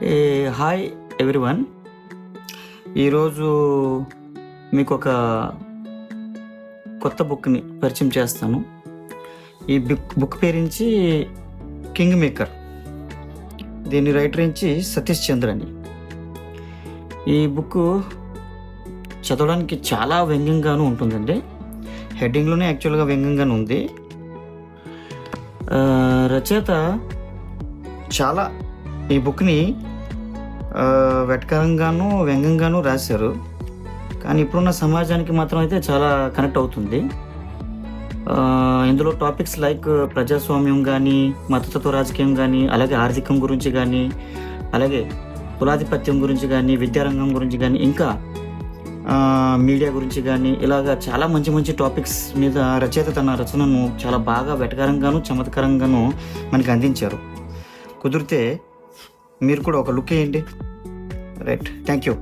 ఏ hi everyone. ఈరోజు మీకు ఒక కొత్త బుక్ని పరిచయం చేస్తాను. ఈ బుక్ పేరించి కింగ్ మేకర్. దీని రైటర్ నుంచి సతీష్ చంద్ర అని. ఈ బుక్ చదవడానికి చాలా వ్యంగ్యంగానూ ఉంటుందండి. హెడ్డింగ్లోనే యాక్చువల్గా వ్యంగ్యంగానే ఉంది. రచయిత చాలా ఈ బుక్ని వెటకరంగాను వ్యంగ్యంగాను రాశారు. కానీ ఇప్పుడున్న సమాజానికి మాత్రం అయితే చాలా కనెక్ట్ అవుతుంది. ఇందులో టాపిక్స్ లైక్ ప్రజాస్వామ్యం కానీ, మతతత్వ రాజకీయం కానీ, అలాగే ఆర్థికం గురించి కానీ, అలాగే కులాధిపత్యం గురించి కానీ, విద్యారంగం గురించి కానీ, ఇంకా మీడియా గురించి కానీ, ఇలాగా చాలా మంచి మంచి టాపిక్స్ మీద రచయిత తన రచనను చాలా బాగా వెటకరంగాను చమత్కారంగాను మనకి అందించారు. కుదిరితే మీరు కూడా ఒక లుక్ వేయండి. Right, thank you.